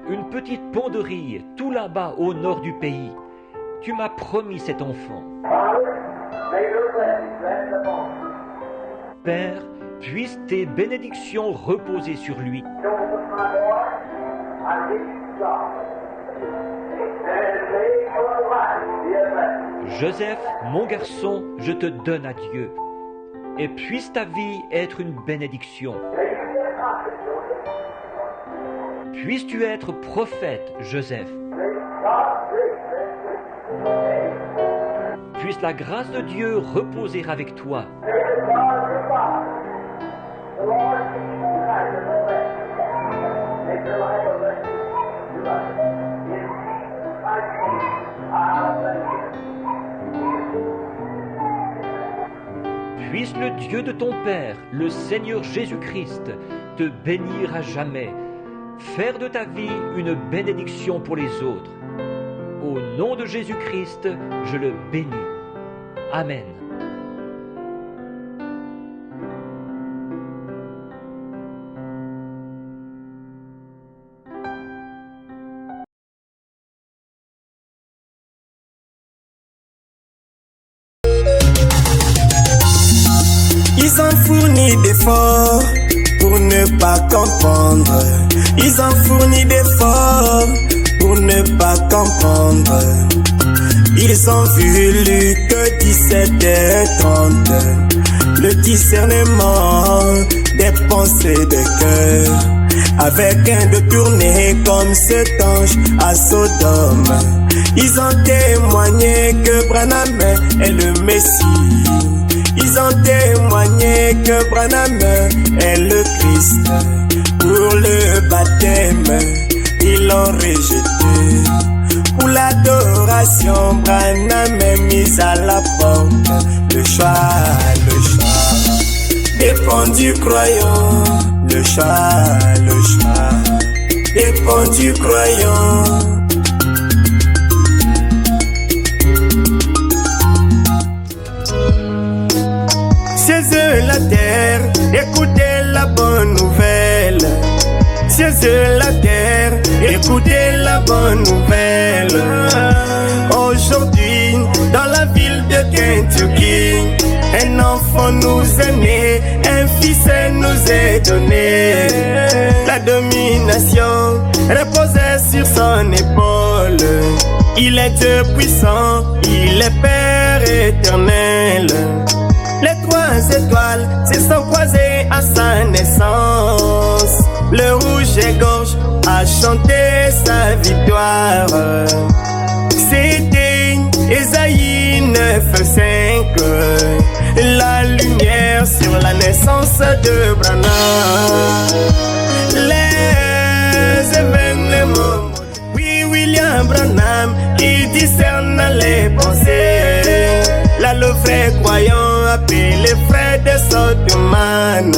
Une petite ponderie tout là-bas au nord du pays. Tu m'as promis cet enfant. Père, puisse tes bénédictions reposer sur lui. Joseph, mon garçon, je te donne à Dieu. Et puisse ta vie être une bénédiction. Puisses-tu être prophète, Joseph. Puisse la grâce de Dieu reposer avec toi. Puisse le Dieu de ton Père, le Seigneur Jésus-Christ, te bénir à jamais, faire de ta vie une bénédiction pour les autres. Au nom de Jésus-Christ, je le bénis. Amen. Ils ont fourni d'efforts pour ne pas comprendre. Ils ont fourni d'efforts pour ne pas comprendre. Ils ont voulu que 17h30, le discernement des pensées de cœur, avec un de tourner comme cet ange à Sodome. Ils ont témoigné que Branham est le Messie. Ils ont témoigné que Branham est le Christ. Pour le baptême, ils l'ont rejeté. Pour l'adoration, Branham est mis à la porte. Le choix dépend du croyant. Le choix dépend du croyant. Cieux la terre, écoutez la bonne nouvelle. Cieux la terre, écoutez la bonne nouvelle. Aujourd'hui, dans la ville de Kentucky, un enfant nous est né, un fils nous est donné. La domination reposait sur son épaule. Il est Dieu puissant, il est Père éternel. Les trois étoiles se sont croisées à sa naissance. Le rouge et gorge a chanté sa victoire. C'était Ésaïe 9:5. La lumière sur la naissance de Branham. Les événements. Oui, William Branham, il discerne les pensées. Là, le vrai croyant appelé frère de Sotoman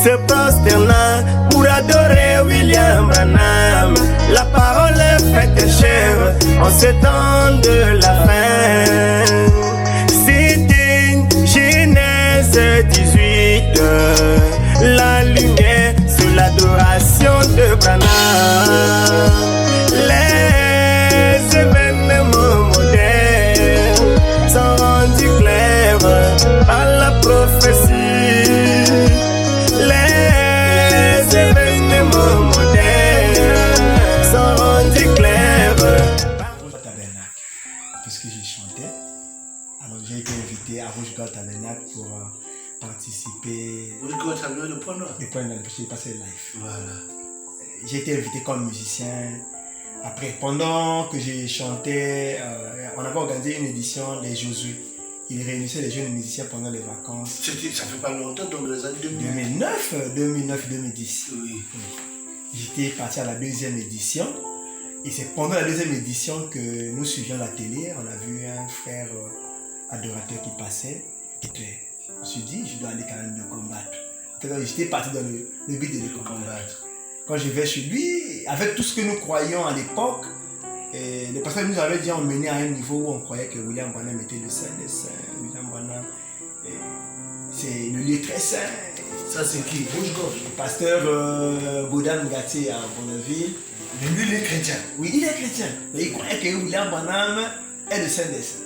se prosterna pour adorer William Branham. La parole est faite chère en ce temps de la fin. C'était Genèse 18, la lumière sur l'adoration de Branham. Les événements modernes sont rendus clairs par la prophétie. Les événements modernes sont rendus clairs par Rouge Tabernacle, puisque j'ai chanté. Alors j'ai été invité à Rouge Tabernacle pour participer. Rouge Tabernacle, le point noir. Le point noir, parce que j'ai passé le live. Voilà. J'ai été invité comme musicien. Après, pendant que j'ai chanté, on avait organisé une édition des Josué. Il réunissait les jeunes musiciens pendant les vacances. Ça fait pas longtemps, donc les années 2009-2010. Oui. J'étais parti à la deuxième édition. Et c'est pendant la deuxième édition que nous suivions la télé. On a vu un frère adorateur qui passait. Je me suis dit, je dois aller quand même le combattre. J'étais parti dans le but de le combattre. Quand je vais chez lui, avec tout ce que nous croyions à l'époque, les pasteurs nous avaient dit emmener à un niveau où on croyait que William Branham était le saint des saints. William Branham c'est le lieu très saint. Ça, c'est qui? Rouge-gorge. Le pasteur Bodan Ngati à Bonneville. Mais lui, il est chrétien. Oui, il est chrétien. Mais il croyait que William Branham est le Saint des Saints.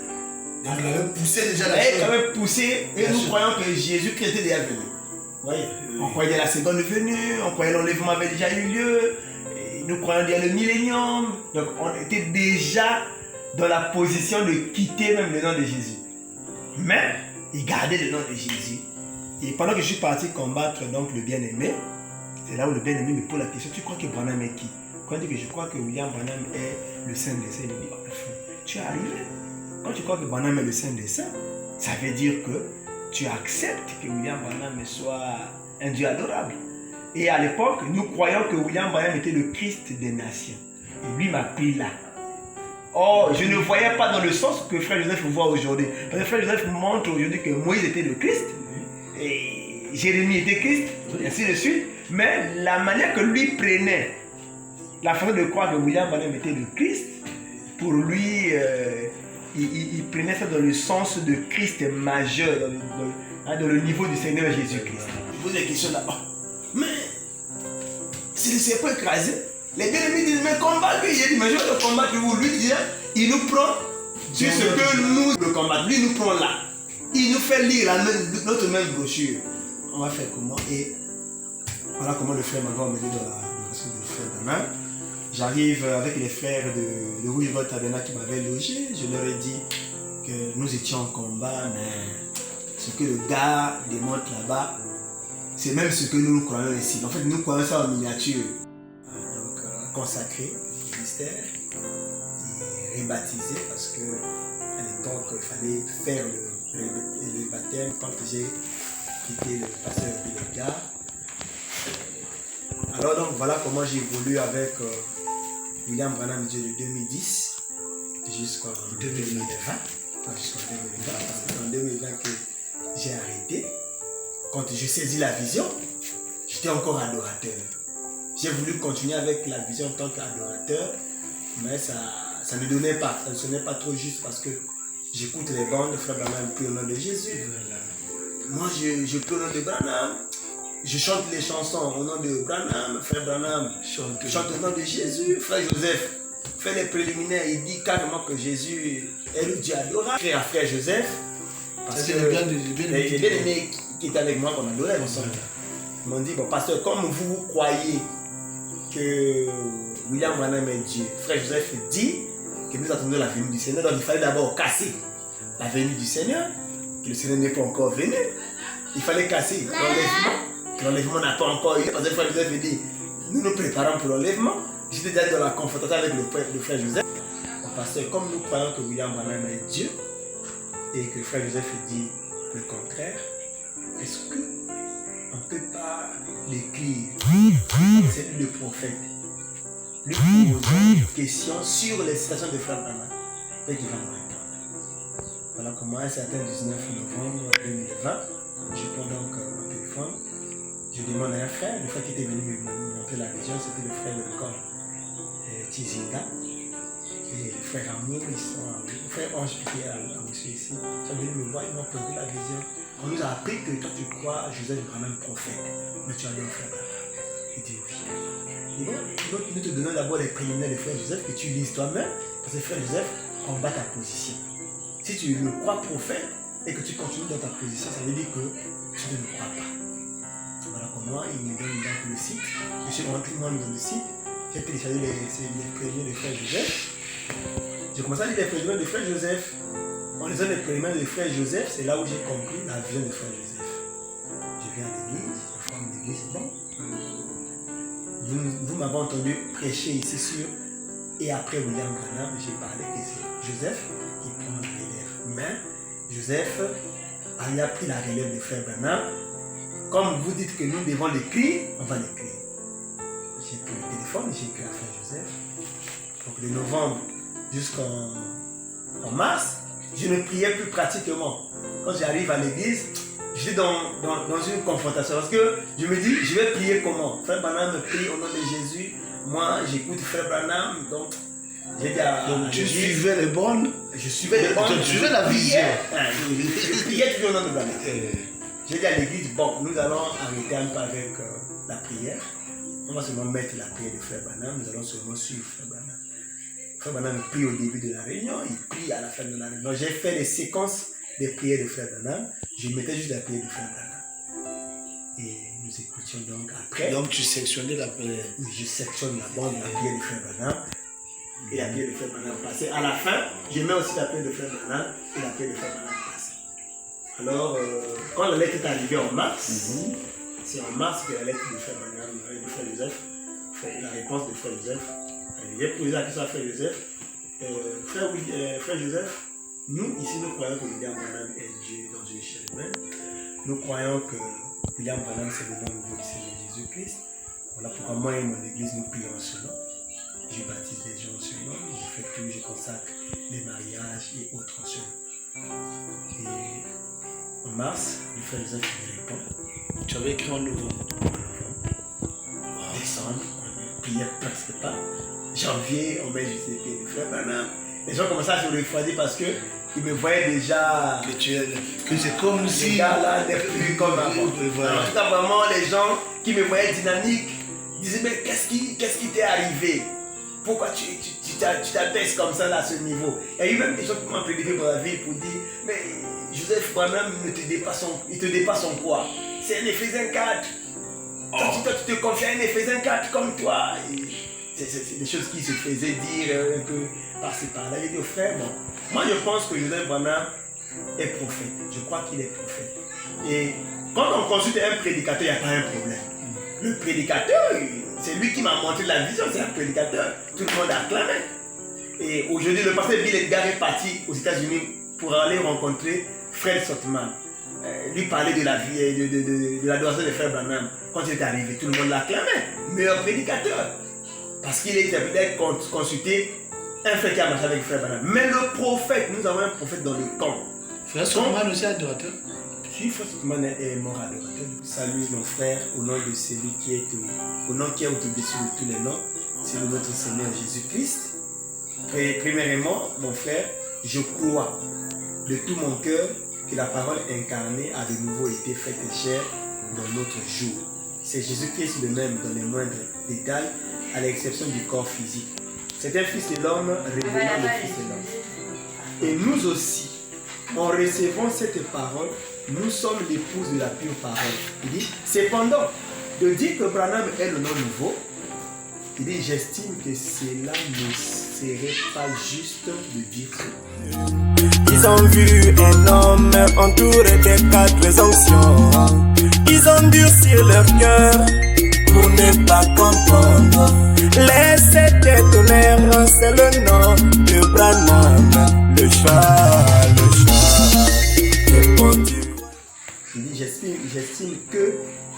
Donc, il avait poussé déjà Il la avait chose. quand même poussé et Bien nous sûr. croyons que Jésus-Christ était déjà venu. Vous voyez, on croyait la seconde venue, on croyait l'enlèvement avait déjà eu lieu, et nous croyons déjà le millénium. Donc on était déjà dans la position de quitter même le nom de Jésus. Mais il gardait le nom de Jésus. Et pendant que je suis parti combattre donc le bien-aimé, c'est là où le bien-aimé me pose la question, tu crois que Branham est qui? Quand il dit que je crois que William Branham est le Saint des Saints, il me dit, oh, tu es arrivé. Quand tu crois que Branham est le Saint des Saints, ça veut dire que tu acceptes que William Branham soit un Dieu adorable. Et à l'époque, nous croyons que William Branham était le Christ des nations. Et lui m'a pris là. Or, je ne voyais pas dans le sens que Frère Joseph voit aujourd'hui. Parce que Frère Joseph montre aujourd'hui que Moïse était le Christ, et Jérémie était Christ, et ainsi de suite. Mais la manière que lui prenait, la façon de croire que William Branham était le Christ, pour lui, il prenait ça dans le sens de Christ majeur, dans le niveau du Seigneur Jésus-Christ. Je pose des questions là. Oh, mais si le serpent écrasé, les bien-aimés disent, mais combat lui. J'ai dit, mais je vais le combattre vous. Lui dit, il nous prend sur ce que nous le combattons. Lui nous prend là. Il nous fait lire notre même brochure. On va faire comment? Et voilà comment le frère m'a emmené dans la direction du frère Dana. J'arrive avec les frères de Rouge-Gorge Tabernacle qui m'avaient logé. Je leur ai dit que nous étions en combat, mais ce que le gars démontre là-bas, c'est même ce que nous croyons ici. En fait, nous croyons ça en miniature. Donc, consacré au ministère et rebaptisé parce que à l'époque, il fallait faire le baptême quand j'ai quitté le pasteur de l'État. Alors donc voilà comment j'ai évolué avec William Branham de 2010 jusqu'en 2020. Jusqu'en 2020, parce que c'est en 2020 que j'ai arrêté. Quand j'ai saisi la vision, j'étais encore adorateur. J'ai voulu continuer avec la vision en tant qu'adorateur, mais ça ne donnait pas, ça ne sonnait pas trop juste parce que j'écoute les bandes, Frère Branham prie au nom de Jésus. Moi je prie au nom de Branham. Je chante les chansons au nom de Branham, Frère Branham chante au nom de Jésus, Frère Joseph fait les préliminaires, il dit carrément que Jésus est le Dieu adorable. Frère à Frère Joseph, parce que les bien-aimés qui étaient avec moi, qu'on adorait ensemble, ils m'ont dit, bon pasteur, comme vous croyez que William Branham est Dieu, Frère Joseph dit que nous attendons la venue du Seigneur, donc il fallait d'abord casser la venue du Seigneur, que le Seigneur n'est pas encore venu, il fallait casser l'enlèvement. L'enlèvement n'a pas encore eu, parce que le frère Joseph dit, nous nous préparons pour l'enlèvement. J'étais déjà dans la confrontation avec le frère Joseph. Parce que comme nous croyons que William Branham est Dieu, et que le frère Joseph dit le contraire, est-ce qu'on ne peut pas l'écrire? C'est lui le prophète. Lui posant une question sur les citations de frère Branham. Et qu'il va nous répondre. Voilà comment un certain 19 novembre 2020, je prends donc mon téléphone. Je demande à un frère, le frère qui était venu me montrer la vision, c'était le frère de corps Tizinga. Et le frère Amour, le frère Ange qui est à monsieur ici, ils sont venus me voir, ils m'ont présenté la vision. On nous a appris que toi tu crois à Joseph Branham prophète, mais tu as dit au frère Branham. Il dit oui. Et bon, nous te donnons d'abord les préliminaires de frère Joseph que tu lises toi-même, parce que frère Joseph combat ta position. Si tu le crois prophète et que tu continues dans ta position, ça veut dire que tu ne le crois pas. Voilà comment il me donne donc le site. Je suis rentré moi dans le site. J'ai téléchargé les préliminaires de frère Joseph. J'ai commencé à lire les préliminaires de frère Joseph. En lisant les préliminaires de frère Joseph, c'est là où j'ai compris la vision de frère Joseph. Je viens à l'église, je forme l'église, bon. Vous m'avez entendu prêcher ici sur. Et après William Branham, j'ai parlé que c'est Joseph qui prend la relève. Mais Joseph a pris la relève de frère Branham. Comme vous dites que nous devons l'écrire, on va l'écrire. J'ai pris le téléphone, j'ai écrit à frère Joseph. Donc de novembre jusqu'en mars, je ne priais plus pratiquement. Quand j'arrive à l'église, j'étais dans une confrontation. Parce que je me dis, je vais prier comment? Frère Branham me prie au nom de Jésus. Moi, j'écoute frère Branham. Donc, j'ai dit donc tu suivais les bonnes? Je suivais les bonnes. Tu suivais la vision? Je priais toujours au nom de Branham. j'ai dit à l'église, bon, nous allons arrêter un peu avec la prière. On va seulement mettre la prière de Frère Branham, nous allons seulement suivre Frère Branham. Frère Branham prie au début de la réunion, il prie à la fin de la réunion. J'ai fait les séquences des prières de Frère Branham, je mettais juste la prière de Frère Branham. Et nous écoutions donc après. Donc tu sectionnais la prière. Oui, je sectionne d'abord la prière de Frère Branham. Et la prière de Frère Branham passait. À la fin, je mets aussi la prière de Frère Branham et la prière de Frère Branham passait. Alors, quand la lettre est arrivée en mars, c'est en mars que la lettre de Frère Branham et de Frère Joseph, la réponse de Frère Joseph, j'ai posé la question à Frère Joseph. Frère Joseph, nous, ici, nous croyons que William Branham est Dieu dans une échelle humaine. Nous croyons que William Branham, c'est le nom nouveau du Seigneur Jésus-Christ. Voilà pourquoi moi et mon église, nous prions en ce nom. Je baptise les gens en ce nom. Je fais tout, je consacre les mariages et autres en ce nom. Et en mars, le Frère Joseph me répond. Tu avais écrit en novembre. Décembre, on ne priait presque pas. Janvier, on met juste les pieds de Frère Branham. Les gens commençaient à se refroidir parce qu'ils me voyaient déjà. Que c'est comme si. Là, n'est plus comme avant. En tout cas, vraiment, les gens qui me voyaient dynamique disaient, mais qu'est-ce qui t'est arrivé? Pourquoi tu t'abaisses comme ça là, à ce niveau? Il y a eu même des gens qui m'ont prédiqué pour la ville pour dire, mais Joseph Branham il te dépasse en quoi? C'est un Éphésiens 4. Toi, tu te confies à un Éphésiens 4 comme toi. C'est des choses qui se faisaient dire un peu par-ci par-là. J'ai dit au frère, bon, moi je pense que Joseph Branham est prophète. Je crois qu'il est prophète. Et quand on consulte un prédicateur, il n'y a pas un problème. Le prédicateur, c'est lui qui m'a montré la vision, c'est un prédicateur. Tout le monde a acclamé. Et aujourd'hui, le pasteur Bill Edgar est parti aux États-Unis pour aller rencontrer Fred Sotman. Lui parler de la vie, de l'adoration de Frère Branham. Quand il est arrivé, tout le monde l'a acclamé. Meilleur prédicateur. Parce qu'il était peut-être consulté un frère qui a marché avec Frère Branham. Mais le prophète, nous avons un prophète dans le camp. Frère Sotman aussi adorateur. Si Frère Sotman est mort adorateur. Salut mon frère au nom de celui qui est au nom qui est au-dessus de tous les noms. C'est notre Seigneur Jésus-Christ. Et premièrement, mon frère, je crois de tout mon cœur que la parole incarnée a de nouveau été faite chair dans notre jour. C'est Jésus-Christ le même dans les moindres détails, à l'exception du corps physique. C'est un fils de l'homme révélant le fils de l'homme. Et nous aussi, en recevant cette parole, nous sommes l'épouse de la pure parole. Il dit, cependant, de dire que Branham est le nom nouveau, il dit, j'estime que cela ne serait pas juste de dire ça. Ils ont vu un homme entouré des quatre onctions. Ils ont durci leur cœur pour ne pas comprendre. Laissez tonnerre, c'est le nom de Branham, le chat. Il dit, j'estime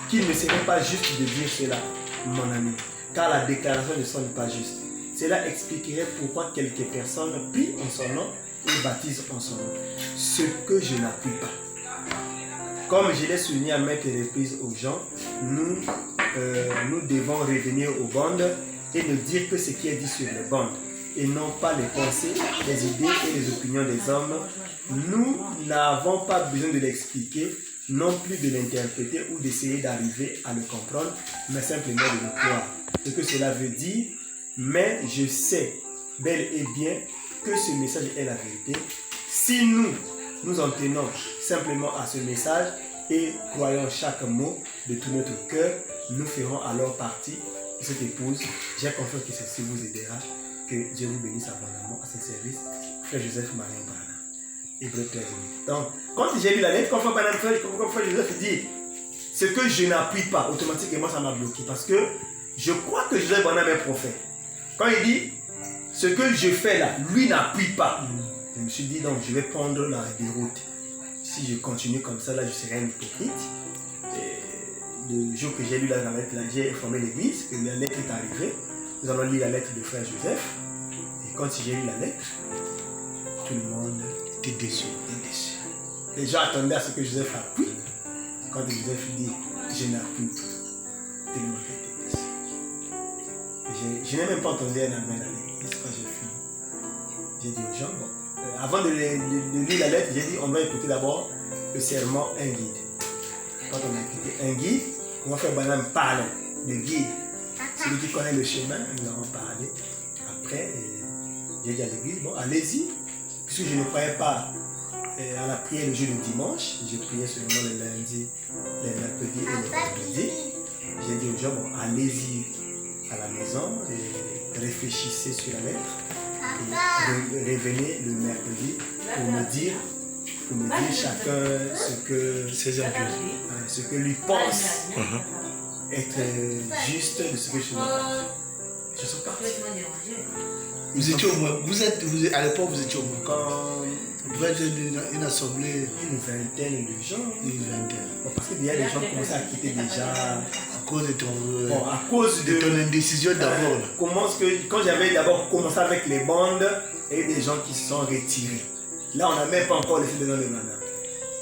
qu'il ne serait pas juste de dire cela, mon ami, car la déclaration ne sonne pas juste. Cela expliquerait pourquoi quelques personnes prient en son nom et baptisent en son nom. Ce que je n'appuie pas. Comme je l'ai souligné à maintes reprises aux gens, nous devons revenir aux bandes et ne dire que ce qui est dit sur les bandes, et non pas les pensées, les idées et les opinions des hommes. Nous n'avons pas besoin de l'expliquer, non plus de l'interpréter ou d'essayer d'arriver à le comprendre, mais simplement de le croire. Ce que cela veut dire, mais je sais bel et bien que ce message est la vérité. Si nous en tenons simplement à ce message et croyons chaque mot de tout notre cœur, nous ferons alors partie de cette épouse. J'ai confiance que ceci vous aidera. Que Dieu vous bénisse abondamment à ce service. Frère Joseph Marion Branham. Hébreux 13. Donc, quand j'ai lu la lettre, quand Frère Joseph dit ce que je n'appuie pas, automatiquement ça m'a bloqué. Parce que je crois que Joseph Branham est prophète. Quand il dit ce que je fais là, lui n'appuie pas. Je me suis dit donc je vais prendre la déroute. Si je continue comme ça, là je serai un hypocrite. Et le jour que j'ai lu la lettre, là, j'ai informé l'église que la lettre est arrivée. Nous allons lire la lettre de Frère Joseph. Et quand j'ai lu la lettre, tout le monde était déçu. Les gens attendaient à ce que Joseph appuie. Quand Joseph dit je n'appuie pas, tout le monde était déçu. Je n'ai même pas entendu un amen à l'église quand j'ai fini. J'ai dit aux gens, bon, avant de lire la lettre, j'ai dit on doit écouter d'abord le serment, un guide. quand on a écouté un guide, comment faire Branham parle de guide. Celui qui connaît le chemin, nous avons parlé. Après, j'ai dit à l'église, bon, allez-y. Puisque je ne croyais pas à la prière le jour de dimanche, je priais seulement les lundis, les mercredis et les vendredis. J'ai dit aux gens, bon, allez-y à la maison et réfléchissez sur la lettre. Et revenez le mercredi pour me dire chacun ce que lui pense être juste de ce que je suis parti. Vous étiez au moins, à l'époque vous étiez au moins Quand vous êtes une assemblée, une vingtaine de gens. une vingtaine. Bon, parce qu'il y a des gens qui commençaient à quitter déjà. À cause de ton, Bon, à cause de ton indécision d'abord. Quand j'avais d'abord commencé avec les bandes, il y a eu des gens qui se sont retirés. Là, on n'a même pas encore laissé dedans les manas.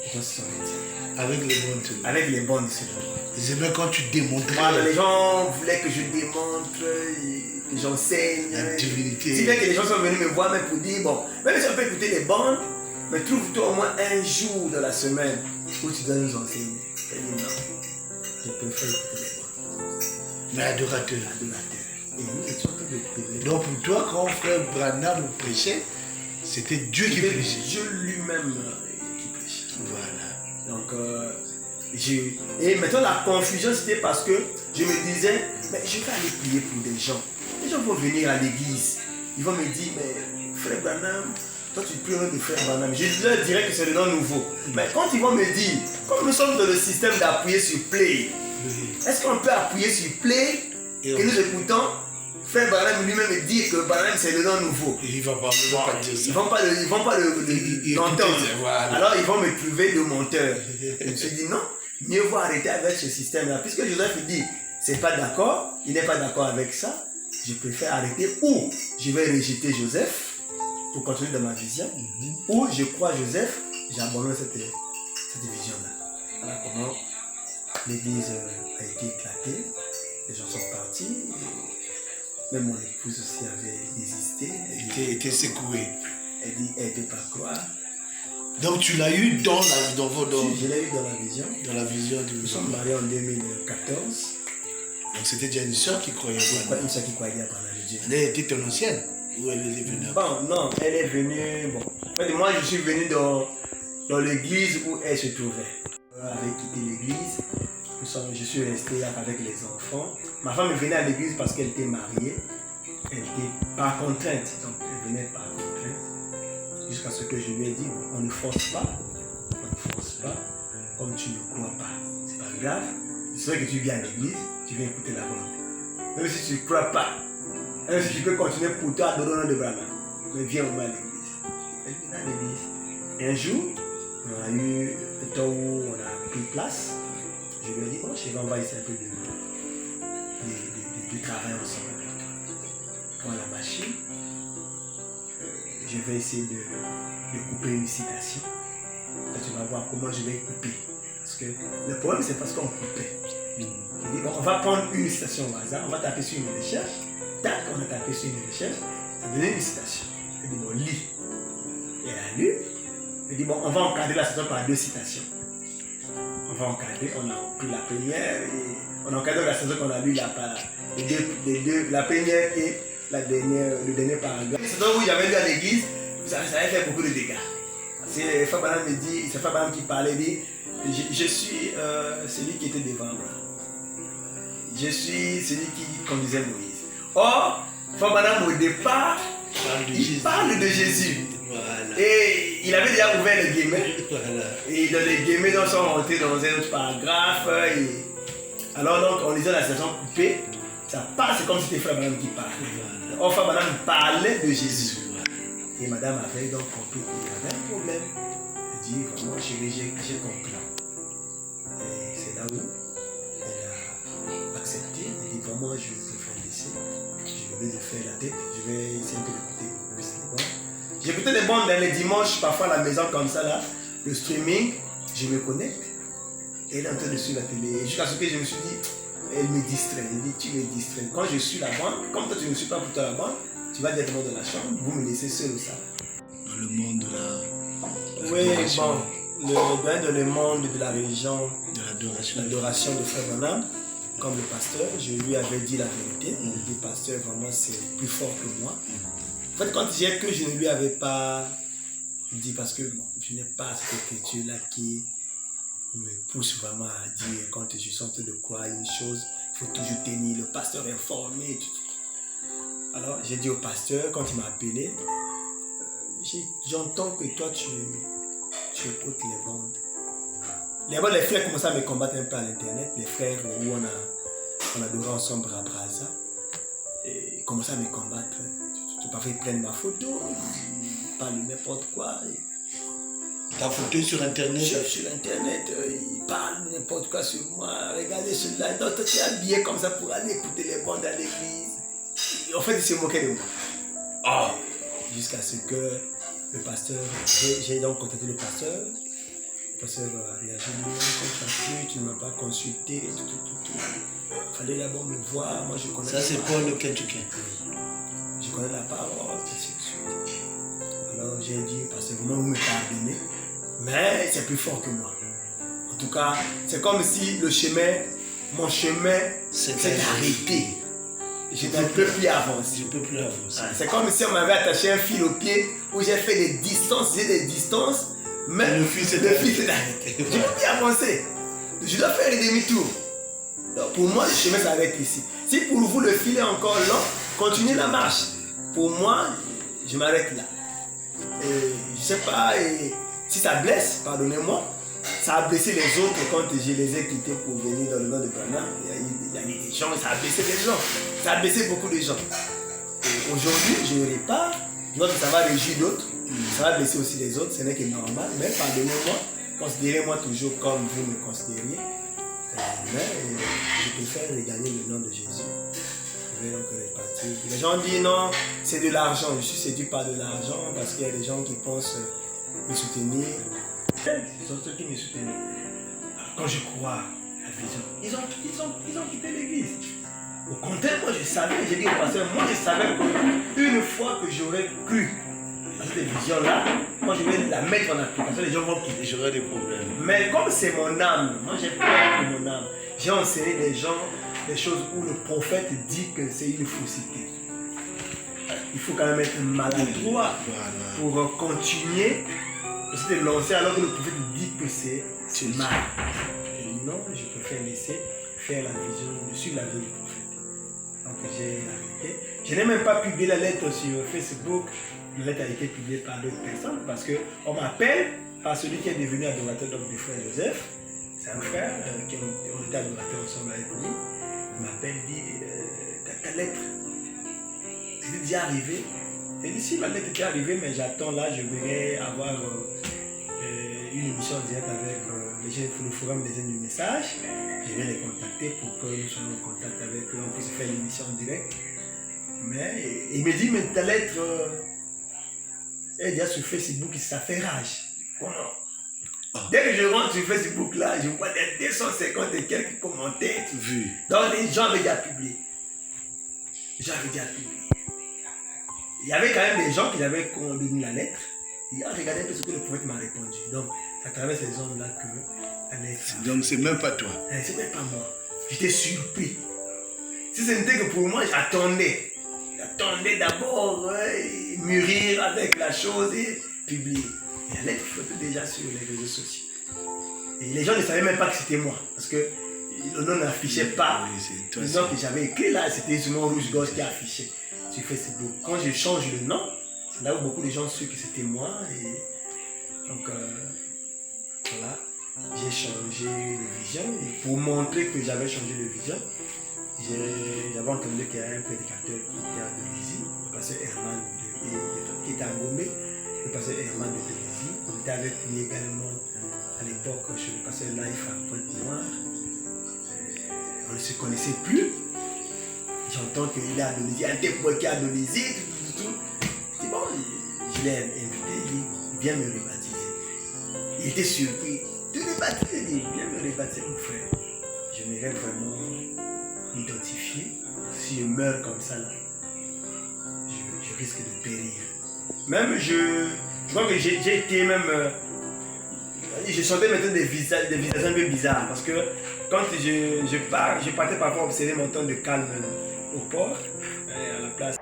Les gens se sont retirés. Avec les bandes. Avec les bandes, c'est vrai. Ils aimaient quand tu démontrais. Voilà, les gens voulaient que je démontre, que j'enseigne. La divinité. Si bien que les gens sont venus me voir même pour dire, bon, même si on peut écouter les bandes, mais trouve-toi au moins un jour dans la semaine où tu dois nous enseigner. J'ai dit non, je préfère écouter les bandes. Mais adorateur. Et nous étions tous les privés. Donc pour toi, quand frère Branham prêchait, c'était Dieu qui prêchait. Dieu lui-même qui prêchait. Voilà. Donc, et maintenant la confusion c'était parce que je me disais, mais je vais aller prier pour des gens. Les gens vont venir à l'église. Ils vont me dire, mais frère Branham, toi tu pries au nom de frère Branham. Je leur dirais que c'est le nom nouveau. Mais quand ils vont me dire, comme nous sommes dans le système d'appuyer sur play, est-ce qu'on peut appuyer sur play et nous écoutons frère Branham lui-même me dire que Branham c'est le nom nouveau. Et il va pas dire ça. Ils vont pas l'entendre. Voilà. Alors ils vont me trouver de menteur. Je me suis dit non, mieux vaut arrêter avec ce système-là. Puisque Joseph dit, c'est pas d'accord, il n'est pas d'accord avec ça, je préfère arrêter ou je vais rejeter Joseph pour continuer dans ma vision, ou je crois Joseph, j'abandonne cette vision-là. Voilà comment l'église a été éclatée, les gens sont partis. Même mon épouse aussi avait désisté. Elle était secouée. Elle dit, elle ne peut pas croire. Donc tu l'as eu dans Je l'ai eu dans la vision. Dans la vision du... Nous sommes mariés en 2014. Donc c'était déjà une soeur qui croyait pas. Une soeur qui croyait à Branham de Dieu. Elle était ton ancienne ou elle est venue après? Bon, non, elle est venue... Bon. En fait, moi je suis venu dans l'église où elle se trouvait. Elle avait quitté l'église. Je suis resté là avec les enfants. Ma femme venait à l'église parce qu'elle était mariée. Elle était par contrainte. Donc elle venait par contrainte. Jusqu'à ce que je lui ai dit, on ne force pas. On ne force pas. Comme tu ne crois pas. C'est pas grave. C'est vrai que tu viens à l'église, tu viens écouter la bande. Même si tu ne crois pas. Même si tu peux continuer pour toi à donner le nom de Branham. Mais viens au moins à l'église. Elle vient à l'église. Et un jour, on a eu un temps où on a pris place. Je lui ai dit, bon, je vais envoyer un peu de travail ensemble avec toi. Prends la machine. Je vais essayer de couper une citation. Là, tu vas voir comment je vais couper. Parce que le problème, c'est parce qu'on coupait. Je dis, bon, on va prendre une citation au hasard. On va taper sur une recherche. Tac, on a tapé sur une recherche. Ça donnait une citation. Je dis, bon, lis. Et elle a lu. Je dis, bon, on va encadrer la citation par deux citations. On va encadrer, on a pris la première et on a encadré la saison qu'on a lu là, la première et la dernière, le dernier paragraphe. C'est donc où j'avais lu à l'église, ça avait fait beaucoup de dégâts. C'est Frère Branham me dit, c'est Frère Branham qui parlait, dit, je suis celui qui était devant moi. Je suis celui qui conduisait Moïse. Or, Frère Branham au départ, il parle de Jésus. Voilà. Et il avait déjà ouvert les guillemets. Voilà. Et dans les guillemets, ils sont rentrés dans un autre paragraphe. Alors donc, on lisait la saison coupée. Ça passe, c'est comme si c'était Frère Branham qui parlait. Voilà. Or, Frère Branham parlait de Jésus. Voilà. Et madame avait donc compris qu'il y avait un problème. Elle dit, vraiment, chérie, j'ai compris. Et c'est là où elle a accepté. Elle dit, vraiment, je vais te faire laisser. Je vais te faire la tête. Je vais essayer de l'écouter plus les bandes. J'écoutais les bandes les dimanches, parfois à la maison comme ça, là. Le streaming, je me connecte. Elle est en train de suivre la télé. Jusqu'à ce que je me suis dit, elle me distrait. Elle dit, tu me distrais. Quand je suis la bande, comme toi tu ne suis pas pour toi la bande, tu vas directement dans la chambre, vous me laissez seul au salon. Dans le monde de la oui, bon. le doyen dans le monde de la religion, De l'adoration. l'adoration de Frère Branham, comme le pasteur, je lui avais dit la vérité. Il dit, pasteur, vraiment, c'est plus fort que moi. En fait, quand j'ai que je ne lui avais pas dit, parce que bon, je n'ai pas cette écriture-là qui me pousse vraiment à dire, quand je suis en train de croire une chose, il faut toujours tenir le pasteur informé. Alors, j'ai dit au pasteur, quand il m'a appelé, j'entends que toi, tu écoutes les bandes. Les frères commençaient à me combattre un peu à l'internet, les frères où on adorait ensemble à Brazza, et ils commençaient à me combattre. Parfois ils prennent ma photo, ils parlent de n'importe quoi. Ta photo sur internet? Sur internet, ils parlent de n'importe quoi sur moi. Regardez celui-là, d'autres qui est habillé comme ça pour aller écouter les bandes à l'église. En fait, ils se moquaient de moi. Oh. Jusqu'à ce que le pasteur, j'ai donc contacté le pasteur. Le pasteur a réagi, tu ne m'as pas consulté, tout. Il fallait d'abord me voir, moi je connais. Ça c'est Paul le Kentucky. Je connais la parole, ainsi de suite. Alors j'ai dit, parce que vraiment vous me pardonnez, mais c'est plus fort que moi. En tout cas, c'est comme si mon chemin s'est arrêté. Je ne peux plus avancer. C'est comme si on m'avait attaché un fil au pied où j'ai fait des distances, mais le fil s'est arrêté. Je ne peux plus avancer. Je dois faire un demi-tour. Donc pour moi, le chemin s'arrête ici. Si pour vous le fil est encore long, continuez la marche. Pour moi, je m'arrête là. Et je ne sais pas, si ça blesse, pardonnez-moi. Ça a blessé les autres quand je les ai quittés pour venir dans le nom de Branham. Il y a eu des gens, ça a blessé les gens. Ça a blessé beaucoup de gens. Et aujourd'hui, je ne répare. Je vois que ça va réjouir d'autres. Ça va blesser aussi les autres. Ce n'est que normal. Mais pardonnez-moi. Considérez-moi toujours comme vous me considériez. Mais je préfère regarder le nom de Jésus. Je vais donc répartir. Les gens disent non, c'est de l'argent. Je suis séduit par de l'argent parce qu'il y a des gens qui pensent me soutenir. Ils sont ceux qui me soutenaient. Alors, quand je crois à la vision, ils ont quitté l'église. Au contraire, moi je savais, j'ai dit au pasteur, moi je savais qu'une fois que j'aurais cru à cette vision-là, quand je vais la mettre en application, les gens vont quitter. J'aurai des problèmes. Mais comme c'est mon âme, moi j'ai peur de mon âme. J'ai enseigné des gens des choses où le prophète dit que c'est une fausseté. Il faut quand même être maladroit pour continuer. C'était lancé alors que le prophète dit que c'est mal. Je dis non, je préfère laisser faire la vision, suivre la vision du prophète. Donc j'ai arrêté. Je n'ai même pas publié la lettre sur Facebook. La lettre a été publiée par d'autres personnes parce qu'on m'appelle par celui qui est devenu adorateur de frère Joseph. C'est un frère qui on était adorateur ensemble avec lui. Il m'appelle et dit ta lettre, c'est déjà arrivé. J'ai dit si la lettre était arrivée, mais j'attends là, je vais avoir une émission en direct avec les jeunes pour le forum des jeunes du message. Je vais les contacter pour que nous soyons en contact avec eux, on puisse faire une émission en direct. Mais il me dit, mais ta lettre est déjà sur Facebook, ça fait rage. Comment? Dès que je rentre sur Facebook là, je vois des 250 et quelques commentaires. Donc les gens avaient déjà publié. Il y avait quand même des gens qui avaient condamné la lettre. Et regardez un peu ce que le prophète m'a répondu. Donc, c'est à travers ces hommes-là que la lettre. Donc, c'est même pas toi. C'est même pas moi. J'étais surpris. Si ce n'était que pour moi, j'attendais. J'attendais d'abord mûrir avec la chose et publier. Et la lettre flottait déjà sur les réseaux sociaux. Et les gens ne savaient même pas que c'était moi. Parce que le nom n'affichait pas. Le nom que j'avais écrit là, c'était ce nom rouge-gorge qui affichait sur Facebook. Quand je change le nom, c'est là où beaucoup de gens su que c'était moi. Et donc, voilà, j'ai changé de vision. Et pour montrer que j'avais changé de vision, j'avais entendu qu'il y a un prédicateur qui était à Delizy, le pasteur Herman qui était à Gomé, le pasteur Herman de Delizy. On était avec lui également à l'époque chez le pasteur Life à Pointe-Noire. On ne se connaissait plus. J'entends qu'il est à Delizy, un témoin qui est à Delizy, tout. Je dis bon, je l'ai invité, il dit viens me rebaptiser. Il était surpris. Tu rebaptises, il dit viens me rebaptiser mon frère. Je m'aimerais vraiment m'identifier. Si je meurs comme ça là, je risque de périr. Même je crois que j'ai été même Je sentais maintenant des visages un peu bizarres parce que quand je partais parfois observer mon temps de calme au port, à la place.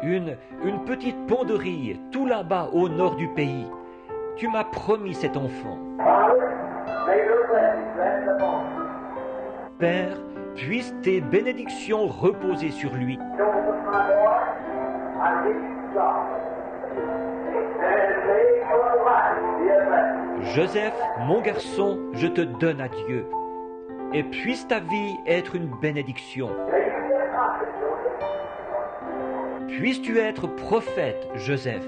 Une petite ponderie tout là-bas au nord du pays. Tu m'as promis cet enfant. Père, puisse tes bénédictions reposer sur lui. Joseph, mon garçon, je te donne à Dieu. Et puisse ta vie être une bénédiction. Puisses-tu être prophète, Joseph.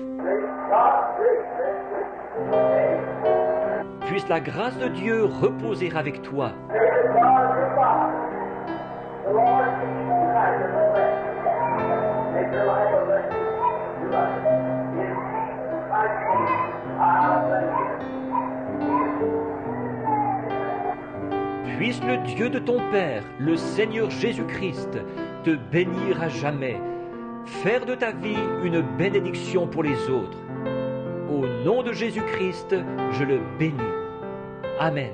Puisse la grâce de Dieu reposer avec toi. Puisse le Dieu de ton Père, le Seigneur Jésus-Christ, te bénir à jamais, faire de ta vie une bénédiction pour les autres. Au nom de Jésus-Christ, je le bénis. Amen.